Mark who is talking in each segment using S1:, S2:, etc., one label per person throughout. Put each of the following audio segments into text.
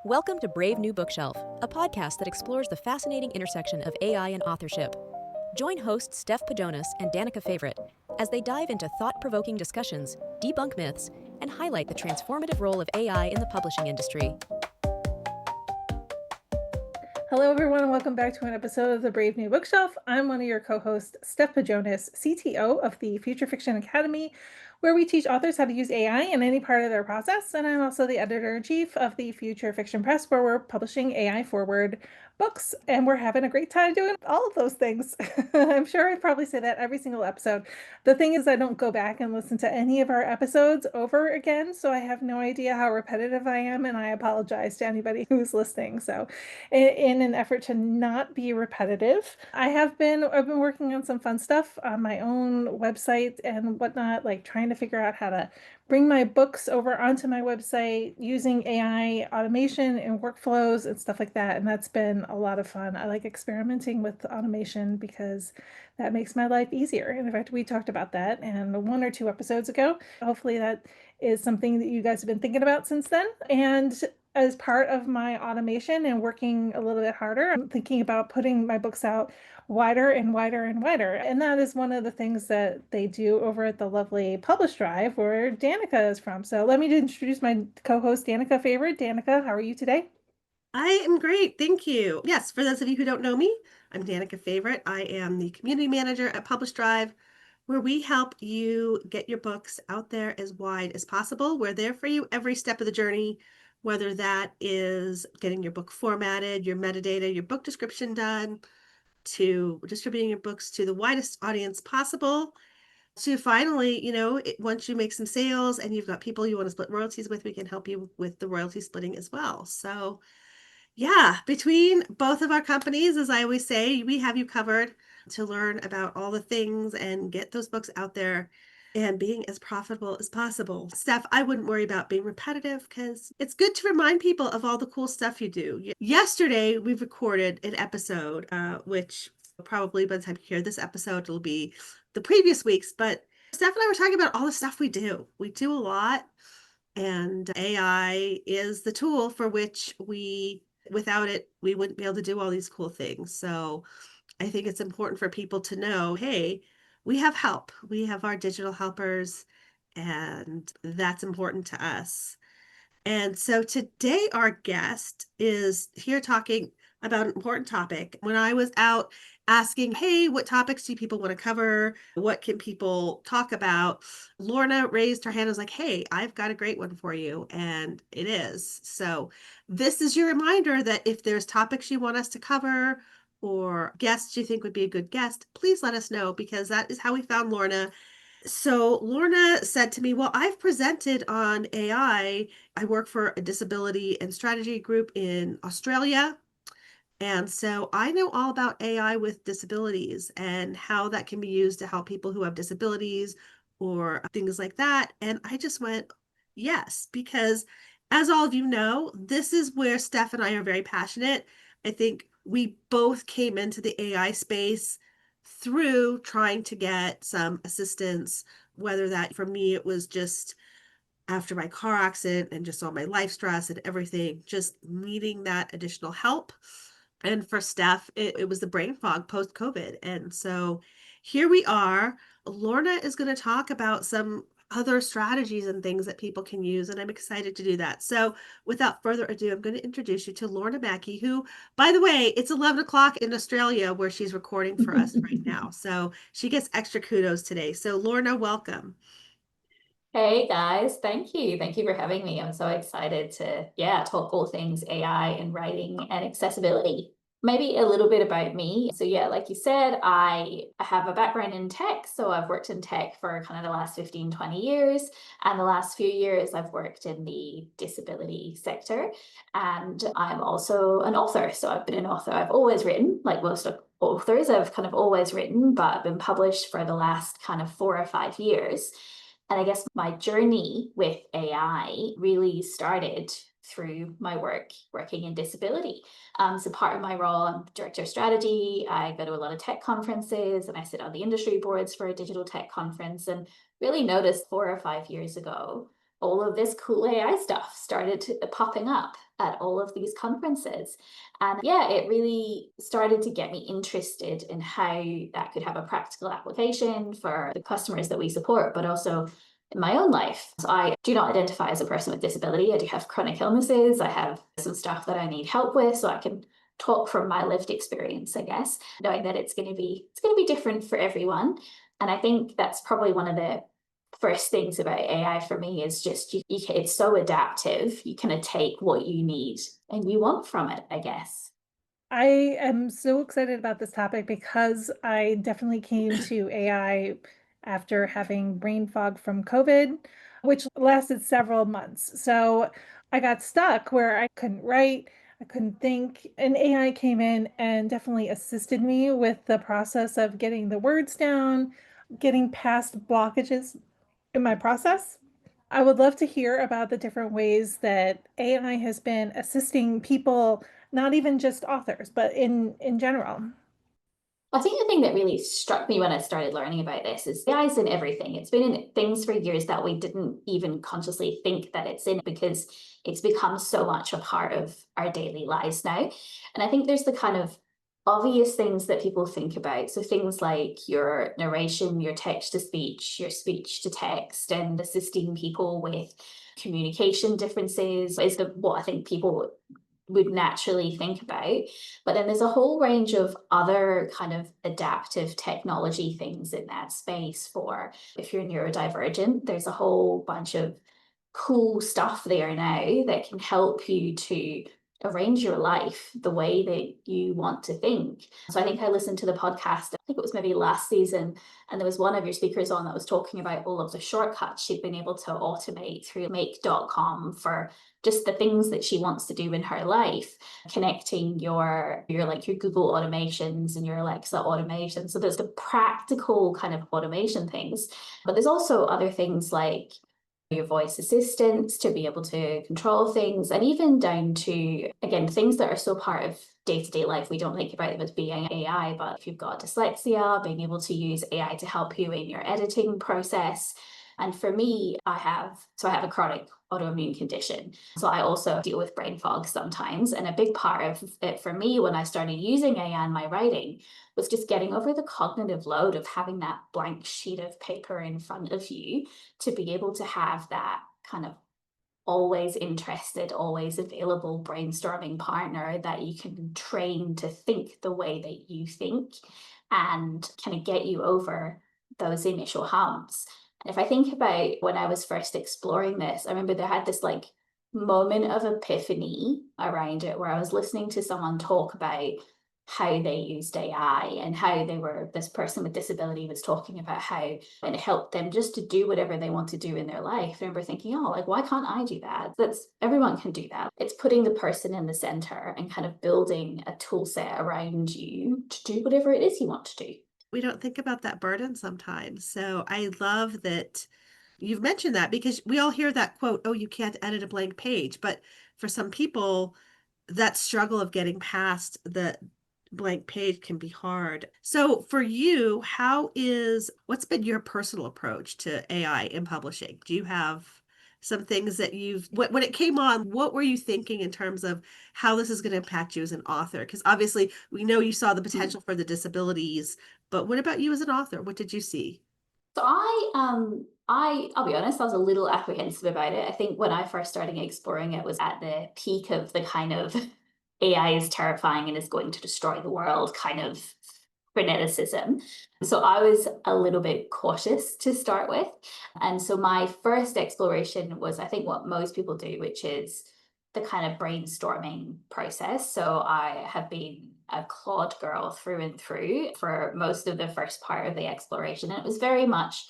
S1: Welcome to Brave New Bookshelf, a podcast that explores the fascinating intersection of AI and authorship. Join hosts Steph Pajonas and Danica Favorite as they dive into thought-provoking discussions, debunk myths, and highlight the transformative role of AI in the publishing industry.
S2: Hello, everyone, and welcome back to an episode of the Brave New Bookshelf. I'm one of your co-hosts, Steph Pajonas, CTO of the Future Fiction Academy, where we teach authors how to use AI in any part of their process. And I'm also the editor-in-chief of the Future Fiction Press, where we're publishing AI-forward books, and we're having a great time doing all of those things. I'm sure I probably say that every single episode. The thing is, I don't go back and listen to any of our episodes over again, so I have no idea how repetitive I am, and I apologize to anybody who's listening. So in an effort to not be repetitive, I've been working on some fun stuff on my own website and whatnot, like trying to figure out how to bring my books over onto my website using AI automation and workflows and stuff like that. And that's been a lot of fun. I like experimenting with automation because that makes my life easier. And in fact, we talked about that and 1 or 2 episodes ago. Hopefully that is something that you guys have been thinking about since then. And as part of my automation and working a little bit harder, I'm thinking about putting my books out wider and wider and wider. And that is one of the things that they do over at the lovely Publish Drive, where Danica is from. So let me introduce my co-host, Danica Favorite. Danica, how are you today?
S3: I am great, thank you. Yes, for those of you who don't know me, I'm Danica Favorite. I am the community manager at Publish Drive, where we help you get your books out there as wide as possible. We're there for you every step of the journey, whether that is getting your book formatted, your metadata, your book description done, to distributing your books to the widest audience possible, to finally, once you make some sales and you've got people you want to split royalties with, we can help you with the royalty splitting as well. So yeah, between both of our companies, as I always say, we have you covered to learn about all the things and get those books out there and being as profitable as possible. Steph, I wouldn't worry about being repetitive because it's good to remind people of all the cool stuff you do. Yesterday, we recorded an episode, which probably by the time you hear this episode, it'll be the previous week's. But Steph and I were talking about all the stuff we do. We do a lot, and AI is the tool for which without it, we wouldn't be able to do all these cool things. So I think it's important for people to know, hey, we have help. We have our digital helpers, and that's important to us. And so today our guest is here talking about an important topic. When I was out asking, hey, what topics do people want to cover? What can people talk about? Lorna raised her hand and was like, hey, I've got a great one for you. And it is. So this is your reminder that if there's topics you want us to cover or guests you think would be a good guest, please let us know, because that is how we found Lorna. So Lorna said to me, well, I've presented on AI. I work for a disability and strategy group in Australia. And so I know all about AI with disabilities and how that can be used to help people who have disabilities or things like that. And I just went, yes, because as all of you know, this is where Steph and I are very passionate. I think we both came into the AI space through trying to get some assistance, whether that for me, it was just after my car accident and just all my life stress and everything, just needing that additional help. And for Steph, it was the brain fog post-COVID. And so here we are. Lorna is going to talk about some other strategies and things that people can use, and I'm excited to do that. So without further ado, I'm going to introduce you to Lorna Mackie, who, by the way, it's 11 o'clock in Australia where she's recording for us right now. So she gets extra kudos today. So Lorna, welcome.
S4: Hey guys, thank you. Thank you for having me. I'm so excited to, talk all things AI and writing and accessibility. Maybe a little bit about me. So like you said, I have a background in tech. So I've worked in tech for kind of the last 15, 20 years. And the last few years, I've worked in the disability sector. And I'm also an author. So I've been an author. I've always written, like most authors, I've kind of always written, but I've been published for the last kind of 4 or 5 years. And I guess my journey with AI really started through my working in disability. So part of my role, I'm director of strategy. I go to a lot of tech conferences and I sit on the industry boards for a digital tech conference, and really noticed 4 or 5 years ago all of this cool AI stuff started popping up at all of these conferences. And yeah, it really started to get me interested in how that could have a practical application for the customers that we support, but also in my own life. So I do not identify as a person with disability. I do have chronic illnesses. I have some stuff that I need help with, so I can talk from my lived experience, I guess, knowing that it's going to be different for everyone. And I think that's probably one of the first things about AI for me is just it's so adaptive. You kind of take what you need and you want from it, I guess.
S2: I am so excited about this topic because I definitely came to AI after having brain fog from COVID, which lasted several months. So I got stuck where I couldn't write, I couldn't think, and AI came in and definitely assisted me with the process of getting the words down, getting past blockages in my process. I would love to hear about the different ways that AI has been assisting people, not even just authors, but in general.
S4: I think the thing that really struck me when I started learning about this is AI is in everything. It's been in things for years that we didn't even consciously think that it's in, because it's become so much a part of our daily lives now. And I think there's the kind of obvious things that people think about. So things like your narration, your text to speech, your speech to text, and assisting people with communication differences is what I think people would naturally think about. But then there's a whole range of other kind of adaptive technology things in that space. For if you're neurodivergent, there's a whole bunch of cool stuff there now that can help you to arrange your life the way that you want to think. So I think I listened to the podcast, I think it was maybe last season, and there was one of your speakers on that was talking about all of the shortcuts she'd been able to automate through make.com for just the things that she wants to do in her life, connecting your like your Google automations and your Alexa automation. So there's the practical kind of automation things, but there's also other things like your voice assistants to be able to control things, and even down to, again, things that are so part of day-to-day life. We don't think about them as being AI, but if you've got dyslexia, being able to use AI to help you in your editing process. And for me, I have a chronic autoimmune condition. So I also deal with brain fog sometimes. And a big part of it for me when I started using AI in my writing was just getting over the cognitive load of having that blank sheet of paper in front of you, to be able to have that kind of always interested, always available brainstorming partner that you can train to think the way that you think and kind of get you over those initial humps. And if I think about when I was first exploring this, I remember there had this like moment of epiphany around it where I was listening to someone talk about how they used AI and how this person with disability was talking about how it helped them just to do whatever they want to do in their life. I remember thinking, oh, like, why can't I do that? Everyone can do that. It's putting the person in the center and kind of building a tool set around you to do whatever it is you want to do.
S3: We don't think about that burden sometimes. So I love that you've mentioned that, because we all hear that quote, oh, you can't edit a blank page. But for some people, that struggle of getting past the blank page can be hard. So for you, what's been your personal approach to AI in publishing? Do you have some things that when it came on, what were you thinking in terms of how this is going to impact you as an author? Because obviously we know you saw the potential for the disabilities, but what about you as an author? What did you see?
S4: So I'll be honest, I was a little apprehensive about it. I think when I first started exploring it was at the peak of the kind of AI is terrifying and is going to destroy the world kind of freneticism. So I was a little bit cautious to start with. And so my first exploration was, I think, what most people do, which is the kind of brainstorming process. So I have been a Claude girl through and through for most of the first part of the exploration. And it was very much,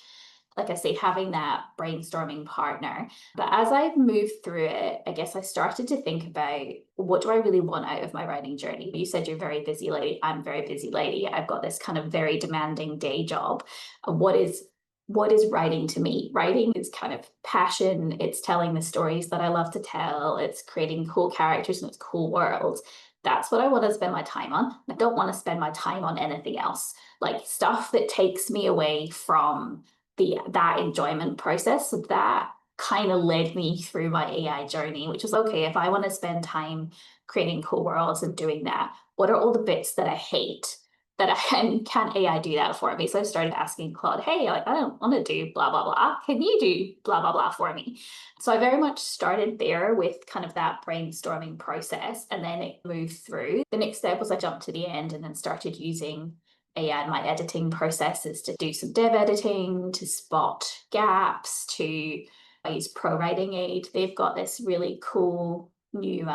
S4: like I say, having that brainstorming partner. But as I've moved through it, I guess I started to think about, what do I really want out of my writing journey? You said you're a very busy lady. I'm a very busy lady. I've got this kind of very demanding day job. What is writing to me? Writing is kind of passion. It's telling the stories that I love to tell. It's creating cool characters and it's cool worlds. That's what I want to spend my time on. I don't want to spend my time on anything else, like stuff that takes me away from that enjoyment process. So that kind of led me through my AI journey, which was, okay, if I want to spend time creating cool worlds and doing that, what are all the bits that I hate that can AI do that for me? So I started asking Claude, hey, like, I don't want to do blah, blah, blah. Can you do blah, blah, blah for me? So I very much started there with kind of that brainstorming process, and then it moved through. The next step was I jumped to the end and then started using AI in my editing processes to do some dev editing, to spot gaps, to I use Pro Writing Aid. They've got this really cool new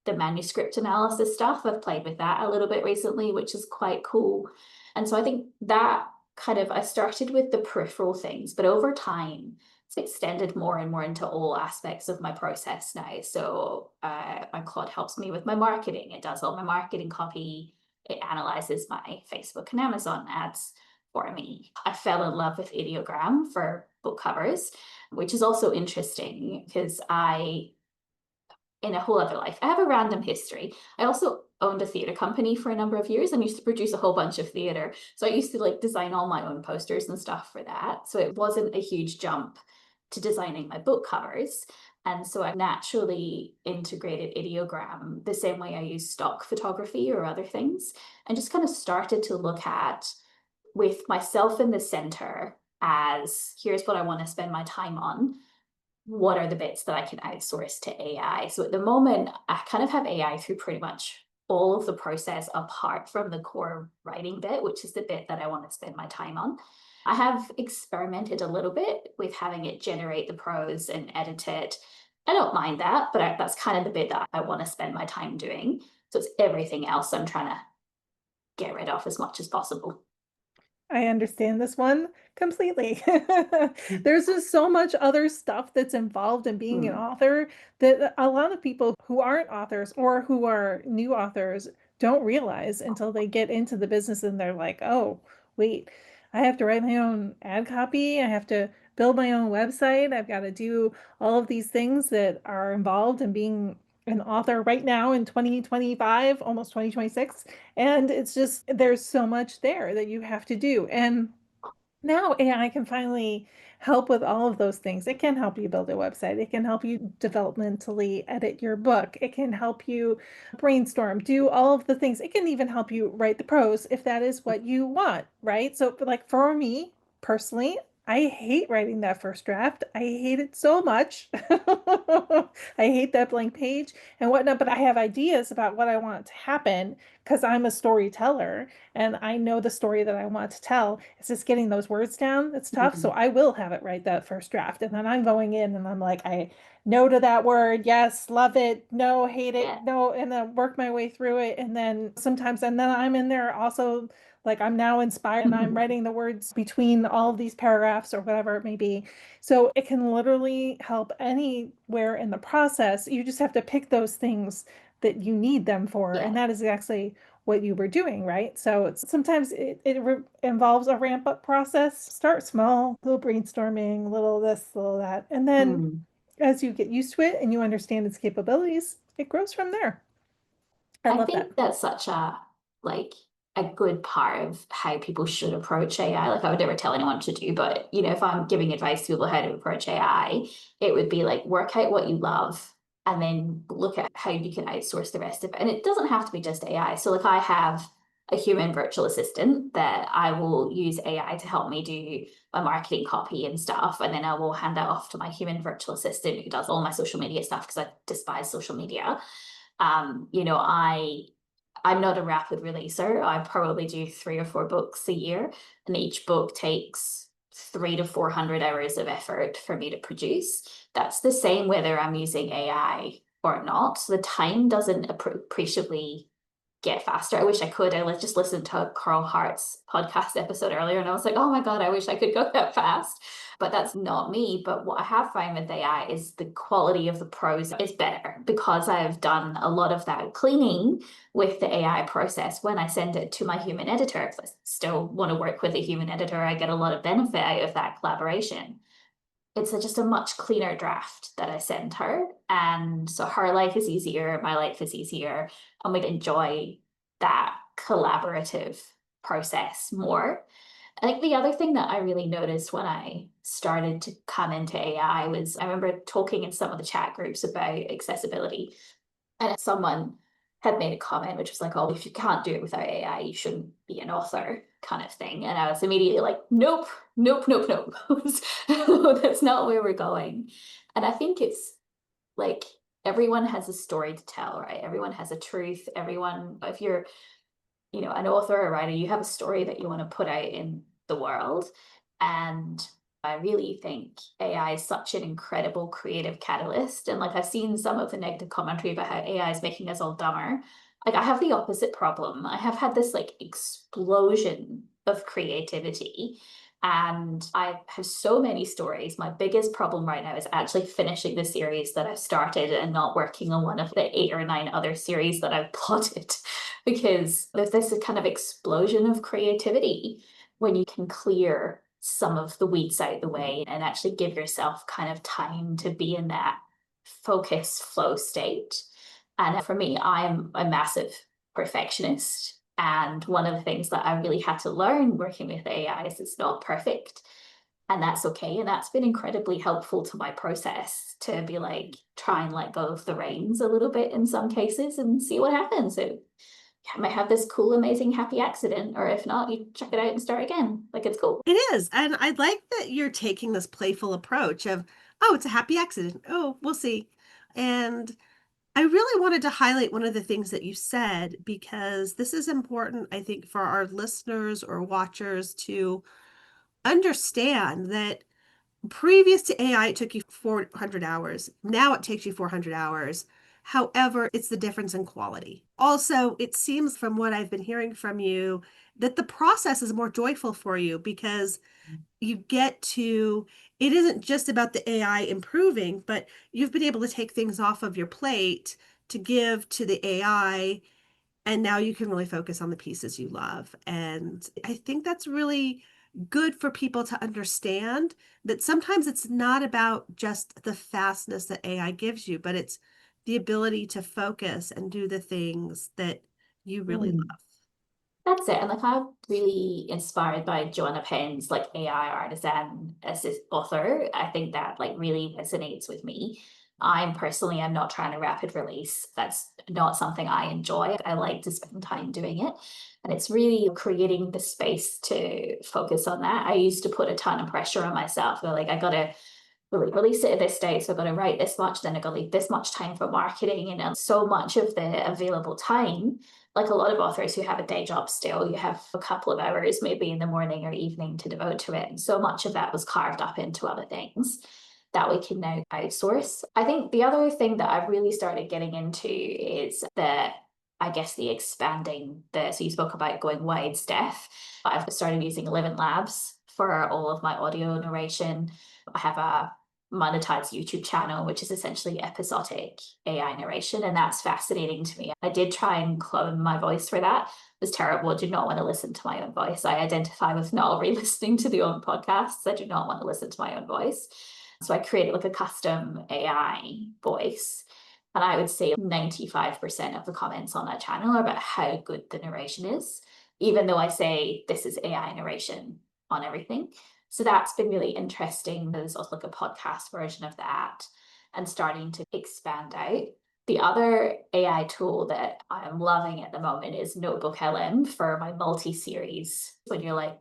S4: the manuscript analysis stuff. I've played with that a little bit recently, which is quite cool. And so I think that kind of, I started with the peripheral things, but over time, it's extended more and more into all aspects of my process now. So my Claude helps me with my marketing. It does all my marketing copy. It analyzes my Facebook and Amazon ads for me. I fell in love with ideogram for book covers, which is also interesting because in a whole other life, I have a random history. I also owned a theatre company for a number of years and used to produce a whole bunch of theatre. So I used to like design all my own posters and stuff for that. So it wasn't a huge jump to designing my book covers. And so I naturally integrated ideogram the same way I use stock photography or other things, and just kind of started to look at, with myself in the center, as here's what I want to spend my time on. What are the bits that I can outsource to AI? So at the moment, I kind of have AI through pretty much all of the process apart from the core writing bit, which is the bit that I want to spend my time on. I have experimented a little bit with having it generate the prose and edit it. I don't mind that, but that's kind of the bit that I want to spend my time doing. So it's everything else I'm trying to get rid of as much as possible.
S2: I understand this one completely. There's just so much other stuff that's involved in being an author that a lot of people who aren't authors or who are new authors don't realize until they get into the business and they're like, oh, wait, I have to write my own ad copy. I have to build my own website. I've got to do all of these things that are involved in being an author right now in 2025, almost 2026. And it's just, there's so much there that you have to do. And now AI can finally help with all of those things. It can help you build a website. It can help you developmentally edit your book. It can help you brainstorm, do all of the things. It can even help you write the prose if that is what you want, right? So like for me personally, I hate writing that first draft. I hate it so much. I hate that blank page and whatnot, but I have ideas about what I want to happen because I'm a storyteller and I know the story that I want to tell. It's just getting those words down. It's tough. So I will have it write that first draft. And then I'm going in and I'm like, I no to that word. Yes, love it. No, hate it.
S4: Yeah.
S2: No, and then work my way through it. And then sometimes, and then I'm in there also like I'm now inspired and I'm writing the words between all of these paragraphs or whatever it may be. So it can literally help anywhere in the process. You just have to pick those things that you need them for.
S4: Yeah.
S2: And that is actually what you were doing, right? So sometimes it involves a ramp up process. Start small, little brainstorming, little this, little that. And then as you get used to it and you understand its capabilities, it grows from there. I love that.
S4: think that's such a good part of how people should approach AI. Like I would never tell anyone to do, but if I'm giving advice to people how to approach AI, it would be like work out what you love and then look at how you can outsource the rest of it. And it doesn't have to be just AI. So like I have a human virtual assistant that I will use AI to help me do my marketing copy and stuff. And then I will hand that off to my human virtual assistant who does all my social media stuff because I despise social media. I'm not a rapid releaser. I probably do 3 or 4 books a year, and each book takes 300 to 400 hours of effort for me to produce. That's the same whether I'm using AI or not. The time doesn't appreciably get faster. I wish I could. I just listened to Carl Hart's podcast episode earlier and I was like, oh my God, I wish I could go that fast. But that's not me. But what I have found with AI is the quality of the prose is better because I've done a lot of that cleaning with the AI process when I send it to my human editor. If I still want to work with a human editor, I get a lot of benefit out of that collaboration. It's just a much cleaner draft that I send her. And so her life is easier, my life is easier, and we enjoy that collaborative process more. I think the other thing that I really noticed when I started to come into AI was I remember talking in some of the chat groups about accessibility, and someone had made a comment which was like, oh, if you can't do it without AI, you shouldn't be an author, kind of thing. And I was immediately like, nope, nope, nope, nope. That's not where we're going. And I think it's like everyone has a story to tell, right? Everyone has a truth. Everyone, if you're, an author or a writer, you have a story that you want to put out in the world. And I really think AI is such an incredible creative catalyst. And like I've seen some of the negative commentary about how AI is making us all dumber. Like I have the opposite problem. I have had this like explosion of creativity. And I have so many stories. My biggest problem right now is actually finishing the series that I've started and not working on one of the 8 or 9 other series that I've plotted, because there's this kind of explosion of creativity when you can clear some of the weeds out of the way and actually give yourself kind of time to be in that focus flow state. And for me, I'm a massive perfectionist. And one of the things that I really had to learn working with AI is it's not perfect. And that's okay. And that's been incredibly helpful to my process to be like, try and let go of the reins a little bit in some cases and see what happens. So I might have this cool, amazing, happy accident, or if not, you check it out and start again. Like it's cool.
S3: It is. And I like that you're taking this playful approach of, oh, it's a happy accident. Oh, we'll see. And I really wanted to highlight one of the things that you said, because this is important, I think, for our listeners or watchers to understand that previous to AI, it took you 400 hours. Now it takes you 400 hours. However, it's the difference in quality. Also, it seems from what I've been hearing from you that the process is more joyful for you because you get to, it isn't just about the AI improving, but you've been able to take things off of your plate to give to the AI. And now you can really focus on the pieces you love. And I think that's really good for people to understand that sometimes it's not about just the fastness that AI gives you, but it's the ability to focus and do the things that you really love.
S4: That's it. And like I'm really inspired by Joanna Penn's like AI artisan assist author. I think that like really resonates with me. I'm not trying to rapid release. That's not something I enjoy. I like to spend time doing it. And it's really creating the space to focus on that. I used to put a ton of pressure on myself. Like I gotta release it at this date, so I've got to write this much, then I've got to leave this much time for marketing, and so much of the available time, like a lot of authors who have a day job still, you have a couple of hours maybe in the morning or evening to devote to it, and so much of that was carved up into other things that we can now outsource. I think the other thing that I've really started getting into is the expanding so you spoke about going wide, Steph. I've started using 11 Labs for all of my audio narration. I have a monetized YouTube channel, which is essentially episodic AI narration, and that's fascinating to me. I did try and clone my voice for that. It was terrible. I did not want to listen to my own voice. I identify with not re-listening to the own podcasts. I do not want to listen to my own voice. So I created like a custom AI voice. And I would say 95% of the comments on that channel are about how good the narration is, even though I say this is AI narration on everything. So that's been really interesting. There's also like a podcast version of that and starting to expand out. The other AI tool that I'm loving at the moment is Notebook LM for my multi-series. When you're like,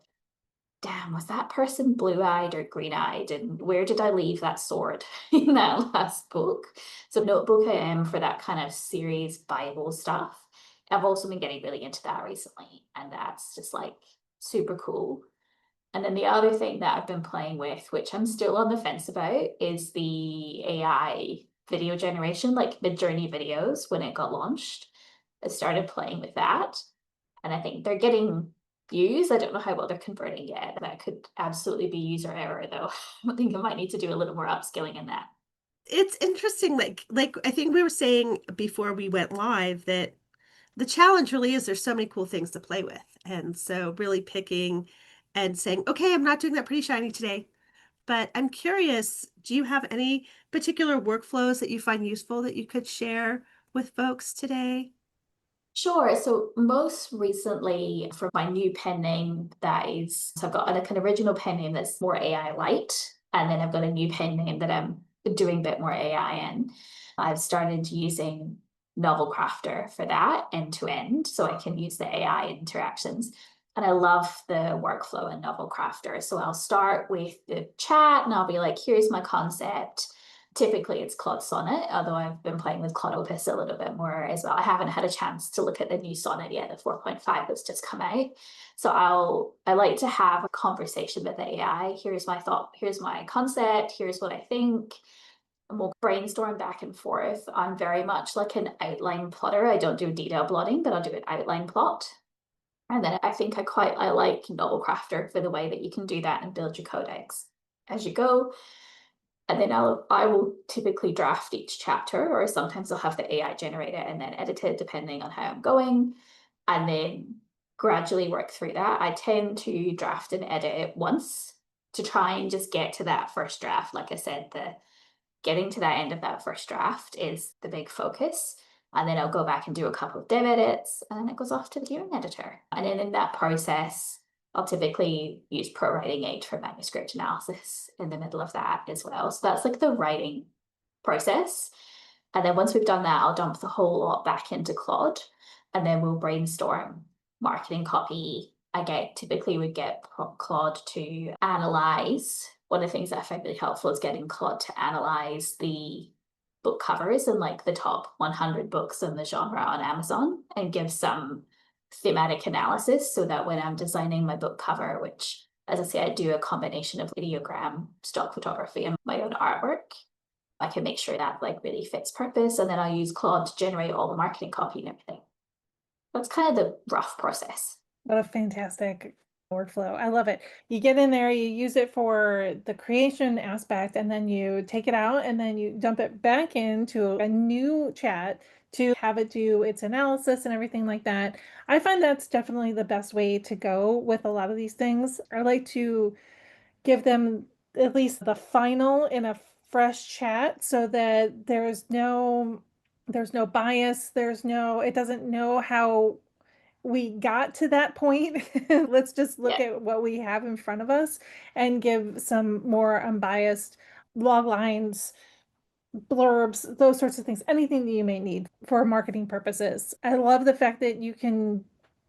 S4: damn, was that person blue-eyed or green-eyed? And where did I leave that sword in that last book? So Notebook LM for that kind of series Bible stuff. I've also been getting really into that recently, and that's just like super cool. And then the other thing that I've been playing with, which I'm still on the fence about, is the AI video generation, like Midjourney videos when it got launched. I started playing with that, and I think they're getting views. I don't know how well they're converting yet. That could absolutely be user error, though. I think I might need to do a little more upskilling in that.
S3: It's interesting, like I think we were saying before we went live that the challenge really is there's so many cool things to play with. And so really picking and saying, okay, I'm not doing that pretty shiny today. But I'm curious, do you have any particular workflows that you find useful that you could share with folks today?
S4: Sure. So most recently for my new pen name, so I've got like an original pen name that's more AI light, and then I've got a new pen name that I'm doing a bit more AI in. I've started using Novel Crafter for that end to end, so I can use the AI interactions. And I love the workflow in Novel Crafter. So I'll start with the chat and I'll be like, here's my concept. Typically it's Claude Sonnet, although I've been playing with Claude Opus a little bit more as well. I haven't had a chance to look at the new Sonnet yet, the 4.5 that's just come out. So I like to have a conversation with the AI. Here's my thought, here's my concept, here's what I think. And we'll brainstorm back and forth. I'm very much like an outline plotter. I don't do detail plotting, but I'll do an outline plot. And then I like Novel Crafter for the way that you can do that and build your codex as you go. And then I will typically draft each chapter, or sometimes I'll have the AI generate it and then edit it depending on how I'm going, and then gradually work through that. I tend to draft and edit it once to try and just get to that first draft. Like I said, the getting to that end of that first draft is the big focus. And then I'll go back and do a couple of dev edits, and then it goes off to the viewing editor. And then in that process, I'll typically use ProWriting 8 for manuscript analysis in the middle of that as well. So that's like the writing process. And then once we've done that, I'll dump the whole lot back into Claude, and then we'll brainstorm marketing copy. Typically would get Claude to analyze. One of the things that I find really helpful is getting Claude to analyze the book covers and like the top 100 books in the genre on Amazon and give some thematic analysis so that when I'm designing my book cover, which as I say, I do a combination of videogram, stock photography, and my own artwork, I can make sure that like really fits purpose. And then I use Claude to generate all the marketing copy and everything. That's kind of the rough process.
S2: What a fantastic workflow. I love it. You get in there, you use it for the creation aspect, and then you take it out and then you dump it back into a new chat to have it do its analysis and everything like that. I find that's definitely the best way to go with a lot of these things. I like to give them at least the final in a fresh chat so that there's no bias, it doesn't know how we got to that point. Let's just look at what we have in front of us and give some more unbiased log lines, blurbs, those sorts of things, anything that you may need for marketing purposes. I love the fact that you can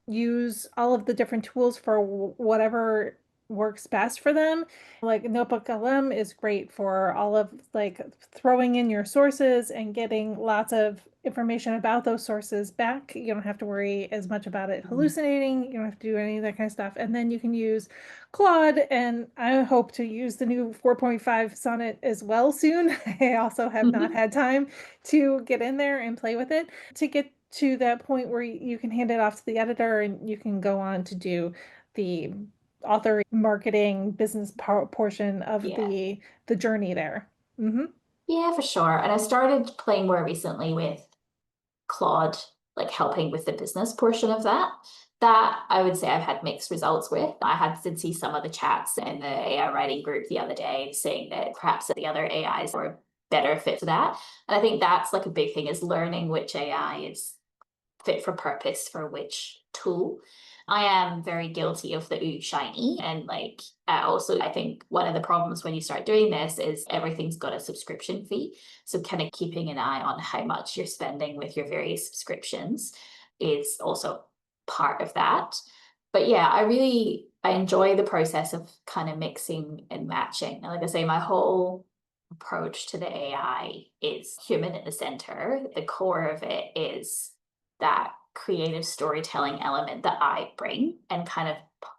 S2: use all of the different tools for whatever works best for them. Like Notebook LM is great for all of like throwing in your sources and getting lots of information about those sources back. You don't have to worry as much about it hallucinating. You don't have to do any of that kind of stuff. And then you can use Claude, and I hope to use the new 4.5 Sonnet as well soon. I also have not had time to get in there and play with it to get to that point where you can hand it off to the editor and you can go on to do the author marketing business portion of the journey there.
S4: Yeah, for sure. And I started playing more recently with Claude, like helping with the business portion of that. That I would say I've had mixed results with. Did see some of the chats in the AI writing group the other day saying that perhaps the other AIs were a better fit for that. And I think that's like a big thing, is learning which AI is fit for purpose for which tool. I am very guilty of the ooh shiny, and like I think one of the problems when you start doing this is everything's got a subscription fee. So kind of keeping an eye on how much you're spending with your various subscriptions is also part of that. But yeah, I enjoy the process of kind of mixing and matching. And like I say, my whole approach to the AI is human at the center. The core of it is that creative storytelling element that I bring and kind of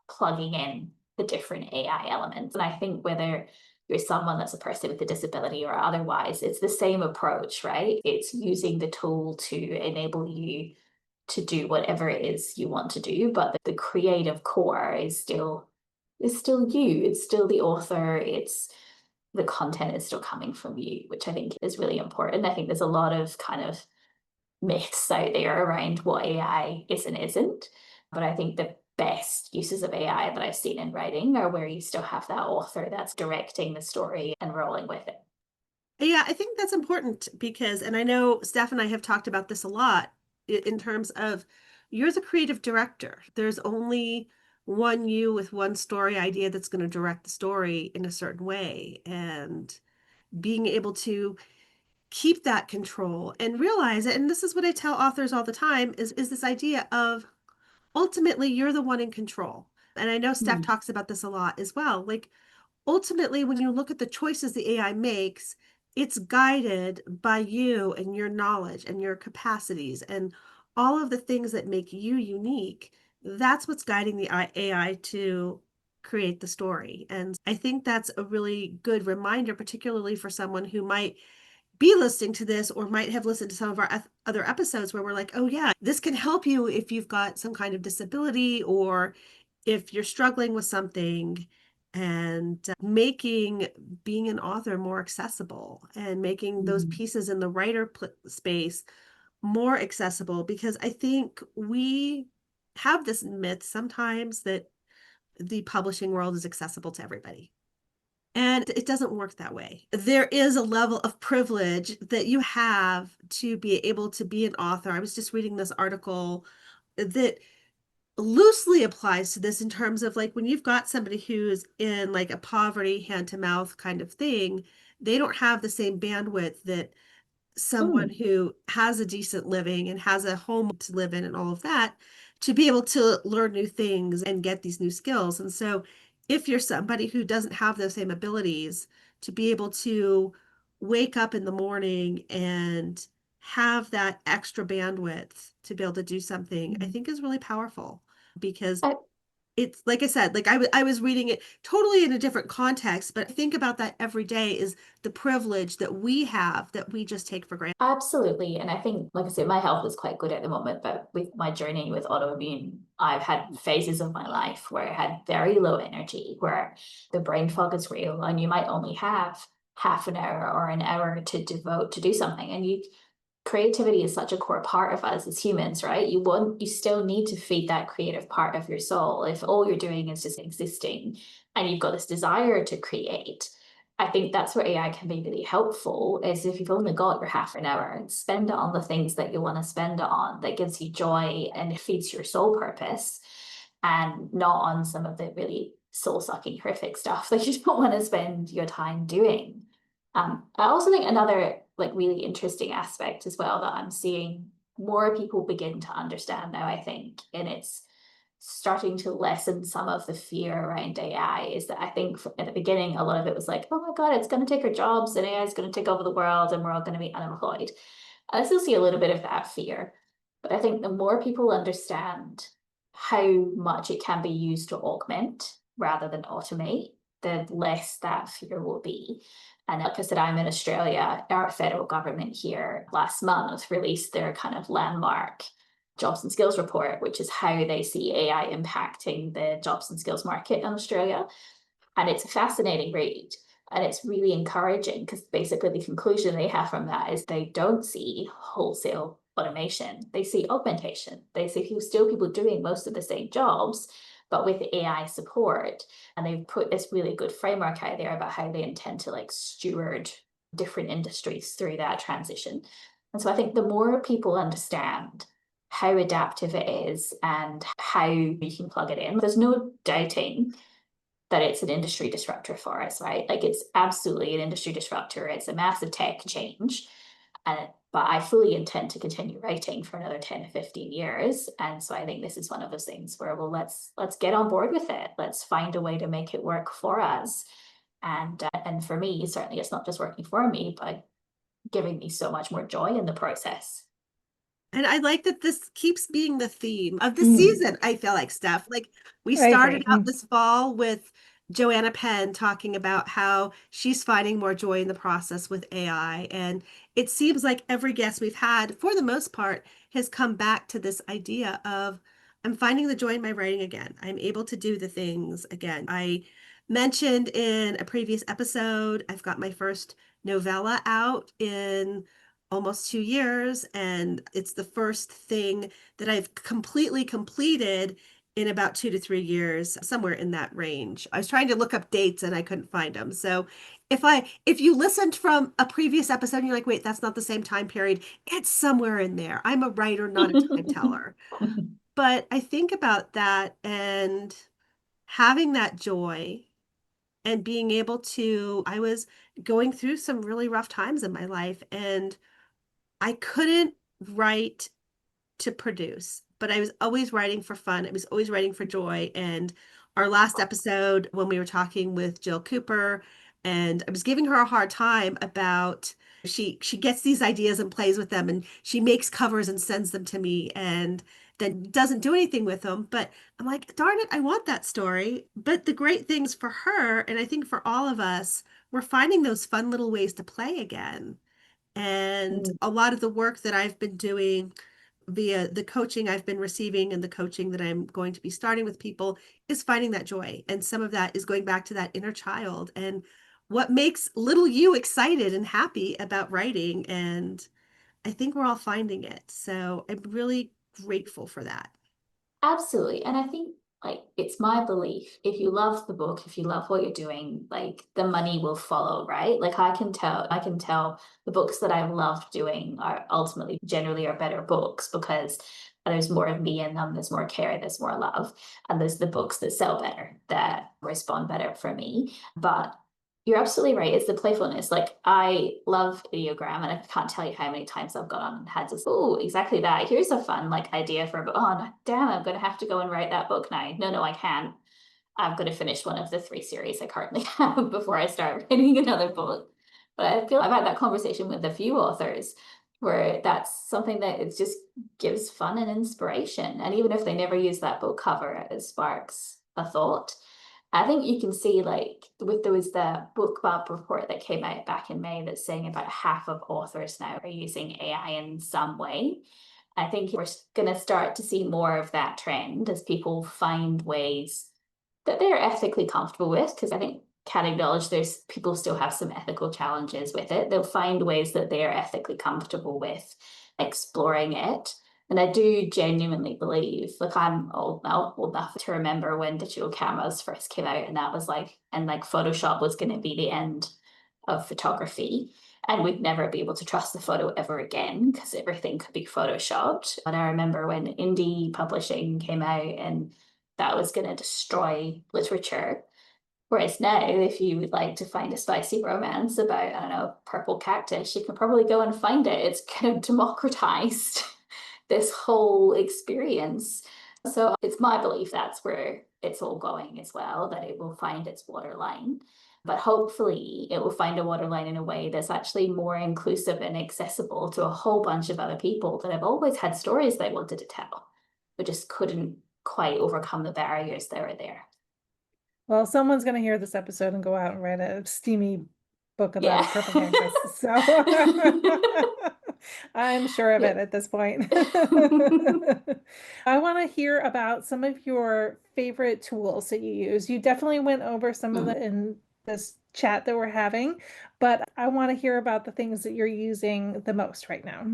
S4: plugging in the different AI elements. And I think whether you're someone that's a person with a disability or otherwise, it's the same approach, right? It's using the tool to enable you to do whatever it is you want to do, but the creative core is still you. It's still the author. It's the content is still coming from you, which I think is really important. I think there's a lot of kind of myths out there around what AI is and isn't. But I think the best uses of AI that I've seen in writing are where you still have that author that's directing the story and rolling with it.
S3: Yeah, I think that's important because, and I know Steph and I have talked about this a lot, in terms of you're the creative director. There's only one you with one story idea that's going to direct the story in a certain way. And being able to keep that control and realize it. And this is what I tell authors all the time is this idea of ultimately you're the one in control. And I know Steph talks about this a lot as well. Like ultimately, when you look at the choices the AI makes, it's guided by you and your knowledge and your capacities and all of the things that make you unique. That's what's guiding the AI to create the story. And I think that's a really good reminder, particularly for someone who might be listening to this or might have listened to some of our other episodes where we're like, oh yeah, this can help you if you've got some kind of disability or if you're struggling with something, and making being an author more accessible and making those pieces in the writer space more accessible, because I think we have this myth sometimes that the publishing world is accessible to everybody. And it doesn't work that way. There is a level of privilege that you have to be able to be an author. I was just reading this article that loosely applies to this in terms of like when you've got somebody who's in like a poverty hand to mouth kind of thing, they don't have the same bandwidth that someone who has a decent living and has a home to live in and all of that, to be able to learn new things and get these new skills. And so if you're somebody who doesn't have those same abilities, to be able to wake up in the morning and have that extra bandwidth to be able to do something, I think is really powerful, because it's like I said, like I was reading it totally in a different context, but I think about that every day is the privilege that we have that we just take for granted.
S4: Absolutely. And I think, like I said, my health is quite good at the moment, but with my journey with autoimmune, I've had phases of my life where I had very low energy, where the brain fog is real, and you might only have half an hour or an hour to devote to do something. And creativity is such a core part of us as humans, right? You still need to feed that creative part of your soul. If all you're doing is just existing and you've got this desire to create, I think that's where AI can be really helpful, is if you've only got your half an hour, spend it on the things that you want to spend it on, that gives you joy and it feeds your soul purpose, and not on some of the really soul-sucking horrific stuff that you don't want to spend your time doing. I also think another like really interesting aspect as well that I'm seeing more people begin to understand now, I think, and it's starting to lessen some of the fear around AI, is that I think at the beginning, a lot of it was like, oh my God, it's going to take our jobs and AI is going to take over the world and we're all going to be unemployed. I still see a little bit of that fear, but I think the more people understand how much it can be used to augment rather than automate, the less that fear will be. And like I said, I'm in Australia. Our federal government here last month released their kind of landmark jobs and skills report, which is how they see AI impacting the jobs and skills market in Australia. And it's a fascinating read. And it's really encouraging, because basically the conclusion they have from that is they don't see wholesale automation. They see augmentation. They see still people doing most of the same jobs, but with AI support. And they've put this really good framework out there about how they intend to like steward different industries through that transition. And so I think the more people understand how adaptive it is and how you can plug it in, there's no doubting that it's an industry disruptor for us, right? Like it's absolutely an industry disruptor. It's a massive tech change. But I fully intend to continue writing for another 10 to 15 years. And so I think this is one of those things where, well, let's get on board with it. Let's find a way to make it work for us. And for me, certainly it's not just working for me, but giving me so much more joy in the process.
S3: And I like that this keeps being the theme of the season, I feel like, Steph. Like we started out this fall with Joanna Penn talking about how she's finding more joy in the process with AI. And it seems like every guest we've had, for the most part, has come back to this idea of, I'm finding the joy in my writing again. I'm able to do the things again. I mentioned in a previous episode, I've got my first novella out in almost 2 years, and it's the first thing that I've completely completed in about 2 to 3 years, somewhere in that range. I was trying to look up dates and I couldn't find them. So if you listened from a previous episode and you're like, wait, that's not the same time period, it's somewhere in there. I'm a writer, not a time teller. But I think about that and having that joy and being able to, I was going through some really rough times in my life and I couldn't write to produce, but I was always writing for fun. I was always writing for joy. And our last episode, when we were talking with Jill Cooper, and I was giving her a hard time about she gets these ideas and plays with them, and she makes covers and sends them to me, and then doesn't do anything with them. But I'm like, darn it, I want that story. But the great things for her, and I think for all of us, we're finding those fun little ways to play again. And a lot of the work that I've been doing via the coaching I've been receiving and the coaching that I'm going to be starting with people is finding that joy. And some of that is going back to that inner child and what makes little you excited and happy about writing. And I think we're all finding it. So I'm really grateful for that.
S4: Absolutely. And I think like it's my belief, if you love the book, if you love what you're doing, like the money will follow, right? Like I can tell the books that I love doing are ultimately generally are better books because there's more of me in them, there's more care, there's more love. And there's the books that sell better, that respond better for me. But you're absolutely right. It's the playfulness. Like I love ideogram, and I can't tell you how many times I've gone on and had to, oh, exactly that. Here's a fun like idea for a book. Oh, no, damn, I'm going to have to go and write that book now. No, I can't. I'm going to finish one of the 3 series I currently have before I start writing another book. But I feel I've had that conversation with a few authors where that's something that it just gives fun and inspiration. And even if they never use that book cover, it sparks a thought. I think you can see like there was the BookBub report that came out back in May that's saying about half of authors now are using AI in some way. I think we're going to start to see more of that trend as people find ways that they're ethically comfortable with, because I think can acknowledge there's people still have some ethical challenges with it. They'll find ways that they are ethically comfortable with exploring it. And I do genuinely believe, like I'm old enough to remember when digital cameras first came out, and that was like, and like Photoshop was going to be the end of photography. And we'd never be able to trust the photo ever again because everything could be photoshopped. But I remember when indie publishing came out and that was going to destroy literature. Whereas now, if you would like to find a spicy romance about, I don't know, purple cactus, you can probably go and find it. It's kind of democratized this whole experience. So it's my belief that's where it's all going as well, that it will find its waterline. But hopefully it will find a waterline in a way that's actually more inclusive and accessible to a whole bunch of other people that have always had stories they wanted to tell, but just couldn't quite overcome the barriers that were there.
S2: Well, someone's going to hear this episode and go out and write a steamy book about
S4: Yeah.
S2: purple cactus. So I'm sure of it at this point. I want to hear about some of your favorite tools that you use. You definitely went over some of them in this chat that we're having, but I want to hear about the things that you're using the most right now.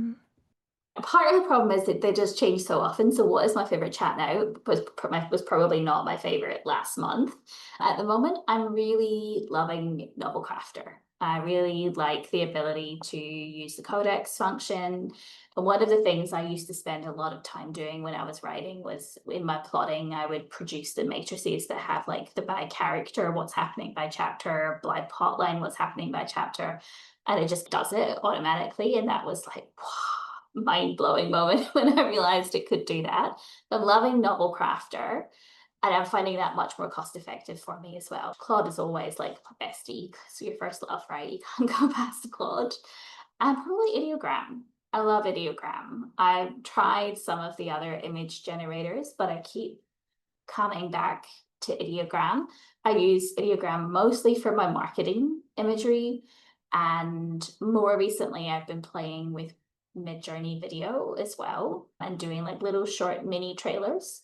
S4: Part of the problem is that they just change so often. So what is my favorite chat now was probably not my favorite last month. At the moment, I'm really loving Novel Crafter. I really like the ability to use the codex function. And one of the things I used to spend a lot of time doing when I was writing was in my plotting, I would produce the matrices that have like the by character, what's happening by chapter, by plotline, what's happening by chapter. And it just does it automatically. And that was like, wow, mind-blowing moment when I realized it could do that. I'm loving Novel Crafter. And I'm finding that much more cost effective for me as well. Claude is always like my bestie, because your first love, right? You can't go past Claude. And probably Ideogram. I love Ideogram. I've tried some of the other image generators, but I keep coming back to Ideogram. I use Ideogram mostly for my marketing imagery. And more recently, I've been playing with Midjourney video as well and doing like little short mini trailers,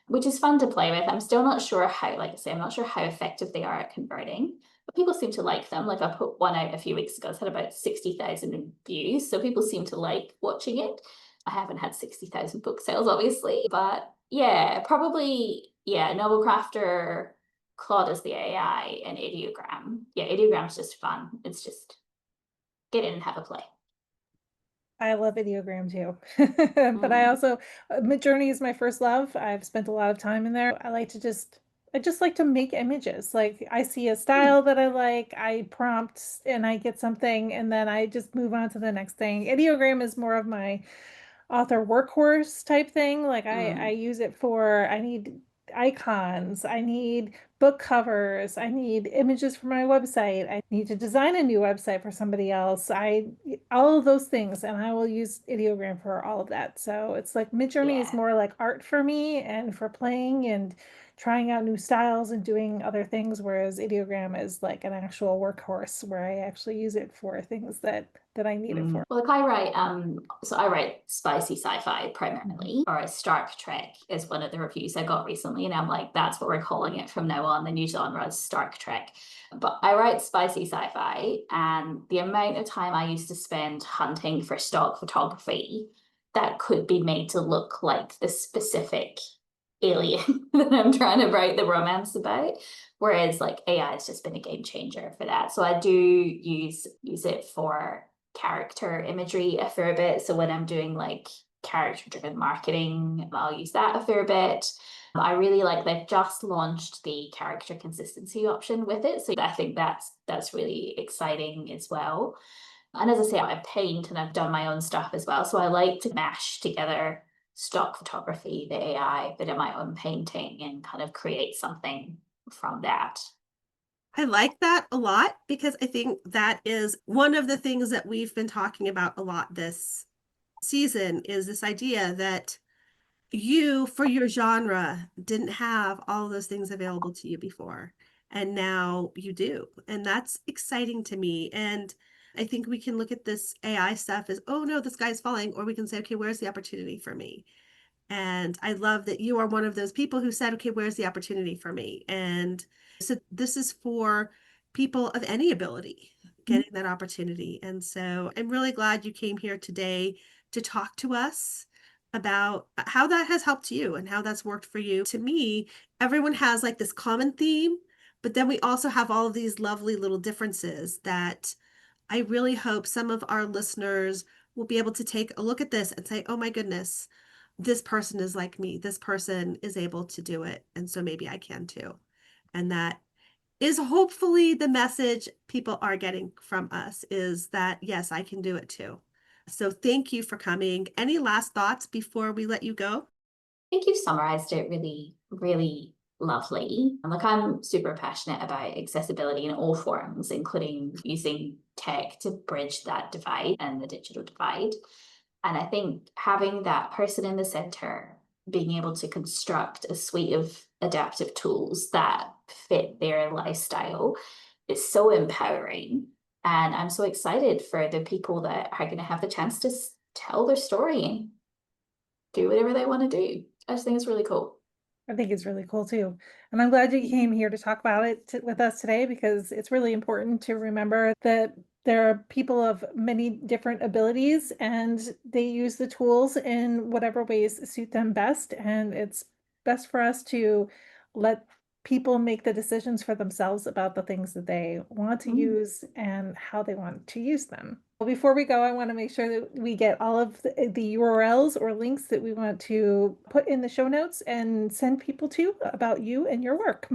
S4: which is fun to play with. I'm still not sure how, like I say, I'm not sure how effective they are at converting, but people seem to like them. Like I put one out a few weeks ago, it's had about 60,000 views. So people seem to like watching it. I haven't had 60,000 book sales, obviously, but Yeah, probably, yeah, Noble Crafter, Claude is the AI, and Ideogram. Yeah, Ideogram's just fun. It's just get in and have a play.
S2: I love Ideogram too. But I also, Midjourney is my first love. I've spent a lot of time in there. I just like to make images. Like I see a style that I like, I prompt and I get something, and then I just move on to the next thing. Ideogram is more of my author workhorse type thing. Like I use it for, I need icons, I need book covers, I need images for my website, I need to design a new website for somebody else. All of those things, and I will use Ideogram for all of that. So it's like Midjourney is
S4: Yeah.
S2: more like art for me and for playing and trying out new styles and doing other things, whereas Ideogram is like an actual workhorse where I actually use it for things that I need it for.
S4: Well, like I write, so I write spicy sci-fi
S2: Mhm.
S4: primarily, or a Stark Trek is one of the reviews I got recently, and I'm like, that's what we're calling it from now on. The new genre is Stark Trek. But I write spicy sci-fi, and the amount of time I used to spend hunting for stock photography that could be made to look like the specific alien that I'm trying to write the romance about. Whereas like AI has just been a game changer for that. So I do use it for character imagery a fair bit. So when I'm doing like character driven marketing, I'll use that a fair bit. I really like they've just launched the character consistency option with it. So I think that's really exciting as well. And as I say, I paint and I've done my own stuff as well. So I like to mash together stock photography, the AI, bit of my own painting and kind of create something from that.
S3: I like that a lot because I think that is one of the things that we've been talking about a lot this season is this idea that you, for your genre, didn't have all of those things available to you before. And now you do. And that's exciting to me. And I think we can look at this AI stuff as, oh no, the sky's falling. Or we can say, okay, where's the opportunity for me? And I love that you are one of those people who said, okay, where's the opportunity for me? And so this is for people of any ability getting that opportunity. And so I'm really glad you came here today to talk to us about how that has helped you and how that's worked for you. To me, everyone has like this common theme, but then we also have all of these lovely little differences that I really hope some of our listeners will be able to take a look at this and say, oh my goodness, this person is like me. This person is able to do it. And so maybe I can too. And that is hopefully the message people are getting from us is that, yes, I can do it too. So thank you for coming. Any last thoughts before we let you go?
S4: I think you've summarized it really, really lovely. And like I'm super passionate about accessibility in all forms, including using tech to bridge that divide and the digital divide. And I think having that person in the center, being able to construct a suite of adaptive tools that fit their lifestyle is so empowering. And I'm so excited for the people that are going to have the chance to tell their story and do whatever they want to do. I just think it's really cool.
S2: I think it's really cool too. And I'm glad you came here to talk about it with us today because it's really important to remember that there are people of many different abilities and they use the tools in whatever ways suit them best. And it's best for us to let people make the decisions for themselves about the things that they want to use and how they want to use them. Well, before we go, I want to make sure that we get all of the URLs or links that we want to put in the show notes and send people to about you and your work.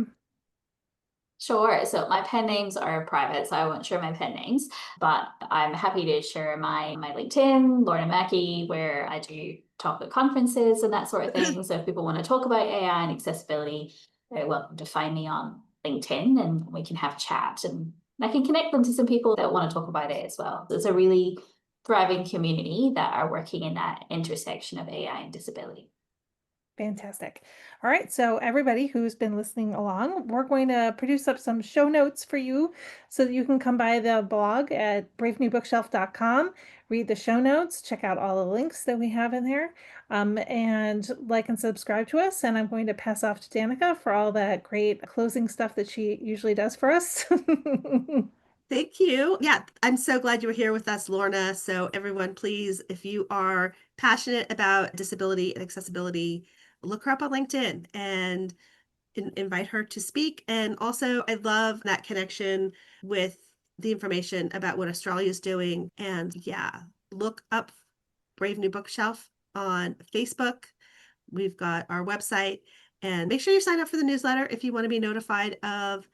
S4: Sure. So my pen names are private, so I won't share my pen names, but I'm happy to share my LinkedIn, Lorna Mackie, where I do talk at conferences and that sort of thing. So if people want to talk about AI and accessibility, they're welcome to find me on LinkedIn and we can have a chat and I can connect them to some people that want to talk about it as well. It's a really thriving community that are working in that intersection of AI and disability.
S2: Fantastic. All right. So everybody who's been listening along, we're going to produce up some show notes for you so that you can come by the blog at bravenewbookshelf.com, read the show notes, check out all the links that we have in there, and like and subscribe to us. And I'm going to pass off to Danica for all that great closing stuff that she usually does for us.
S3: Thank you. Yeah, I'm so glad you were here with us, Lorna. So everyone, please, if you are passionate about disability and accessibility, look her up on LinkedIn and invite her to speak. And also, I love that connection with the information about what Australia is doing. And yeah, look up Brave New Bookshelf on Facebook. We've got our website, and make sure you sign up for the newsletter if you want to be notified of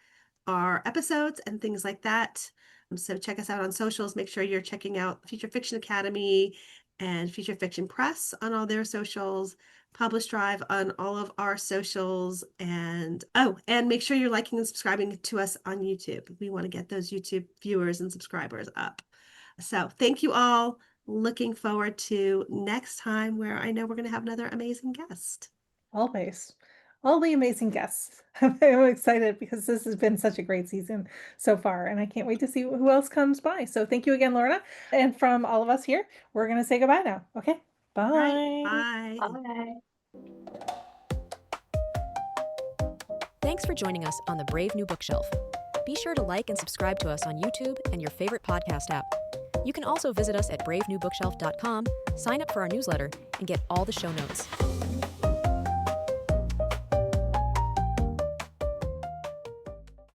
S3: our episodes and things like that. So check us out on socials. Make sure you're checking out Future Fiction Academy and Future Fiction Press on all their socials, Publish Drive on all of our socials, and make sure you're liking and subscribing to us on YouTube. We want to get those YouTube viewers and subscribers up. So thank you all. Looking forward to next time, where I know we're going to have another amazing guest.
S2: Always. All the amazing guests. I'm excited because this has been such a great season so far, and I can't wait to see who else comes by. So thank you again, Lorna. And from all of us here, we're going to say goodbye now. Okay. Bye.
S3: All right, bye.
S4: Bye.
S1: Thanks for joining us on the Brave New Bookshelf. Be sure to like and subscribe to us on YouTube and your favorite podcast app. You can also visit us at bravenewbookshelf.com, sign up for our newsletter, and get all the show notes.